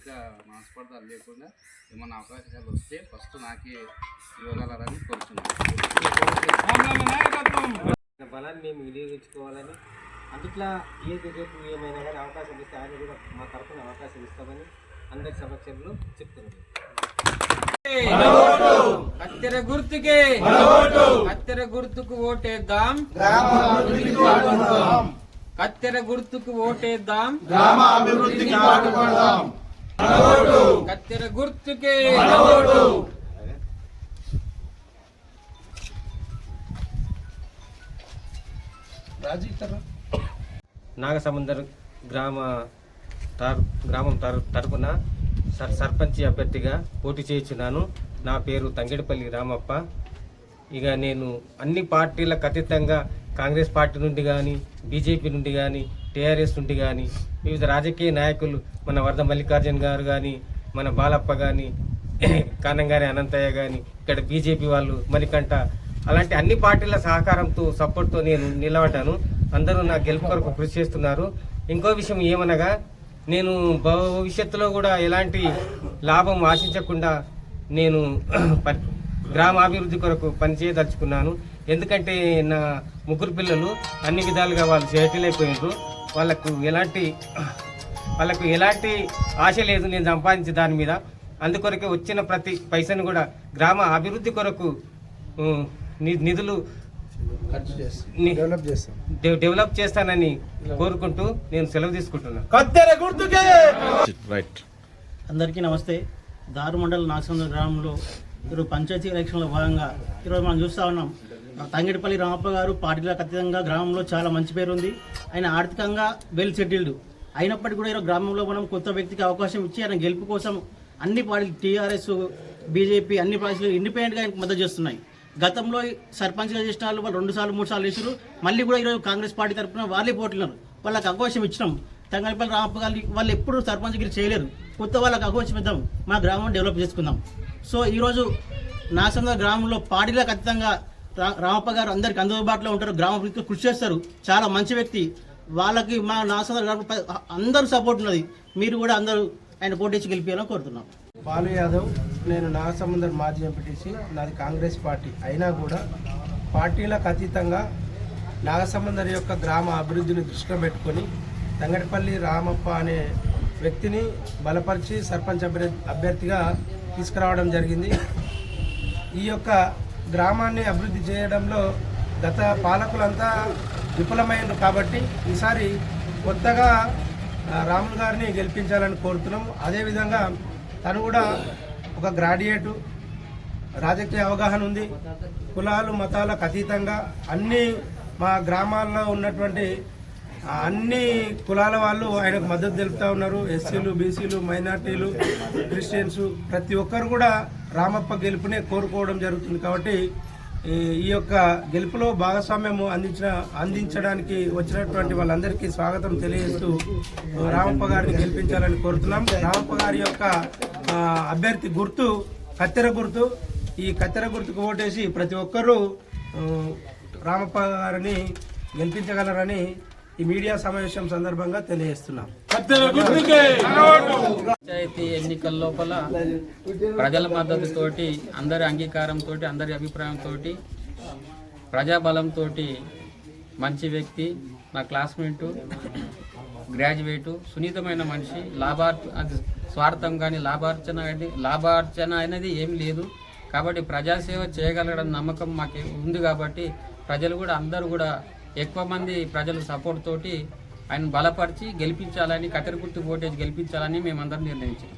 రాజకీయ మనస్పర్ధలు లేకుండా ఏమన్నా అవకాశాలు వస్తే ఫస్ట్ నాకే ఇవ్వగలరని కోరుతున్నాను. బలాన్ని మేము వినియోగించుకోవాలని అందుట్లో ఏది రేపు ఏమైనా కానీ అవకాశం ఇస్తే ఆయన కూడా మా తరఫున అవకాశం ఇస్తామని అందరి సమక్షంలో చెప్తున్నాను. కత్తెర గుర్తుకే కత్తెర గుర్తుకు ఓటేద్దాం, కత్తెర గుర్తుకు ఓటేద్దాం, కత్తెర గుర్తుకే. నాగసముందర్ గ్రామం తరపున సర్పంచ్ అభ్యర్థిగా పోటీ చేయించున్నాను. నా పేరు తంగెడిపల్లి రామప్ప. ఇక నేను అన్ని పార్టీలకు అతీతంగా కాంగ్రెస్ పార్టీ నుండి కానీ, బీజేపీ నుండి కానీ, టీఆర్ఎస్ నుండి కానీ, వివిధ రాజకీయ నాయకులు మన వరద మల్లికార్జున్ గారు కానీ, మన బాలప్ప కానీ, కానంగారి అనంతయ్య కానీ, ఇక్కడ బీజేపీ వాళ్ళు మణికంఠ, అలాంటి అన్ని పార్టీల సహకారంతో సపోర్ట్తో నేను నిలబడ్డాను. అందరూ నా గెలుపు కొరకు కృషి చేస్తున్నారు. ఇంకో విషయం ఏమనగా, నేను భవిష్యత్తులో కూడా ఎలాంటి లాభం ఆశించకుండా నేను గ్రామాభివృద్ధి కొరకు పనిచేయదలుచుకున్నాను. ఎందుకంటే నా ముగ్గురు పిల్లలు అన్ని విధాలుగా వాళ్ళు సెటిల్ అయిపోయినారు. వాళ్ళకు ఎలాంటి ఆశ లేదు నేను సంపాదించే దాని మీద. అందుకొరకే వచ్చిన ప్రతి పైసను కూడా గ్రామ అభివృద్ధి కొరకు నిధులు డెవలప్ చేస్తానని కోరుకుంటూ నేను సెలవు తీసుకుంటున్నాను. అందరికీ నమస్తే. దారు మండలం నాగసముద్రం గ్రామంలో ఈరోజు పంచాయతీ ఎలక్షన్లో భాగంగా ఈరోజు మనం చూస్తూ ఉన్నాం. తంగెడిపల్లి రామప్ప గారు పార్టీలకు అతీతంగా గ్రామంలో చాలా మంచి పేరు ఉంది. ఆయన ఆర్థికంగా వెల్ సెటిల్డ్ అయినప్పటికీ కూడా ఈరోజు గ్రామంలో మనం కొత్త వ్యక్తికి అవకాశం ఇచ్చి ఆయన గెలుపు కోసం అన్ని పార్టీలు టీఆర్ఎస్, బీజేపీ అన్ని పార్టీలు ఇండిపెండెంట్గా ఆయనకు మద్దతు చేస్తున్నాయి. గతంలో సర్పంచ్గా చేసిన వాళ్ళు 2 సార్లు 3 సార్లు వేసారు. మళ్ళీ కూడా ఈరోజు కాంగ్రెస్ పార్టీ తరఫున వాళ్ళే పోటీన్నారు. వాళ్ళకి అవకాశం ఇచ్చినాం. తంగెడిపల్లి రామప్ప గారు వాళ్ళు ఎప్పుడు సర్పంచ్గిరి చేయలేరు. కొత్త వాళ్ళకి అవకాశం ఇద్దాం, మా గ్రామం డెవలప్ చేసుకుందాం. సో ఈరోజు నాగసముద్రం గ్రామంలో పార్టీలకు అతీతంగా రామప్ప గారు అందరికి అందుబాటులో ఉంటారు. గ్రామ అభివృద్ధికి కృషి చేస్తారు. చాలా మంచి వ్యక్తి. వాళ్ళకి మా నాగసముద్రం గ్రామం అందరూ సపోర్ట్ ఉన్నది. మీరు కూడా అందరూ ఆయన పోటీ ఇచ్చి గెలిపించాలని కోరుతున్నాం. బాలు యాదవ్, నేను నాగసముద్రం మాజీ ఎంపీటీసీ. నాది కాంగ్రెస్ పార్టీ అయినా కూడా పార్టీలకు అతీతంగా నాగసముద్రం యొక్క గ్రామ అభివృద్ధిని దృష్టిలో పెట్టుకొని తంగెడిపల్లి రామప్ప అనే వ్యక్తిని బలపరిచి సర్పంచ్ అభ్యర్థిగా తీసుకురావడం జరిగింది. ఈ యొక్క గ్రామాన్ని అభివృద్ధి చేయడంలో గత పాలకులంతా విఫలమైనరు కాబట్టి ఈసారి కొత్తగా రాములు గారిని గెలిపించాలని కోరుతున్నాం. అదేవిధంగా తను కూడా ఒక గ్రాడ్యుయేటు, రాజకీయ అవగాహన ఉంది. కులాలు మతాలకు అతీతంగా అన్ని మా గ్రామాల్లో ఉన్నటువంటి అన్ని కులాల వాళ్ళు ఆయనకు మద్దతు తెలుపుతూ ఉన్నారు. ఎస్సీలు, బీసీలు, మైనార్టీలు, క్రిస్టియన్స్ ప్రతి ఒక్కరు కూడా రామప్ప గెలుపునే కోరుకోవడం జరుగుతుంది. కాబట్టి ఈ యొక్క గెలుపులో భాగస్వామ్యం అందించడానికి వచ్చినటువంటి వాళ్ళందరికీ స్వాగతం తెలియజేస్తూ రామప్ప గారిని గెలిపించాలని కోరుతున్నాం. రామప్ప గారి యొక్క అభ్యర్థి గుర్తు కత్తెర గుర్తు. ఈ కత్తెర గుర్తుకు ఓటేసి ప్రతి ఒక్కరూ రామప్ప గారిని గెలిపించగలరని ఈ మీడియా సమావేశం సందర్భంగా తెలియజేస్తున్నాం. పంచాయతీ ఎన్నికల లోపల ప్రజల మద్దతుతోటి, అందరి అంగీకారంతో, అందరి అభిప్రాయంతో, ప్రజాబలంతో మంచి వ్యక్తి, నా క్లాస్మేటు, గ్రాడ్యుయేటు, సున్నితమైన మనిషి, స్వార్థం కానీ లాభార్చన అనేది ఏమి లేదు. కాబట్టి ప్రజాసేవ చేయగలగడం నమ్మకం మాకు ఉంది. కాబట్టి ప్రజలు కూడా అందరూ కూడా ఎక్కువ మంది ప్రజల సపోర్ట్ తోటి ఆయన బలపరిచి గెలిపించాలని, కత్తెర గుర్తు ఓటేజ్ గెలిపించాలని మేమందరం నిర్ణయించాం.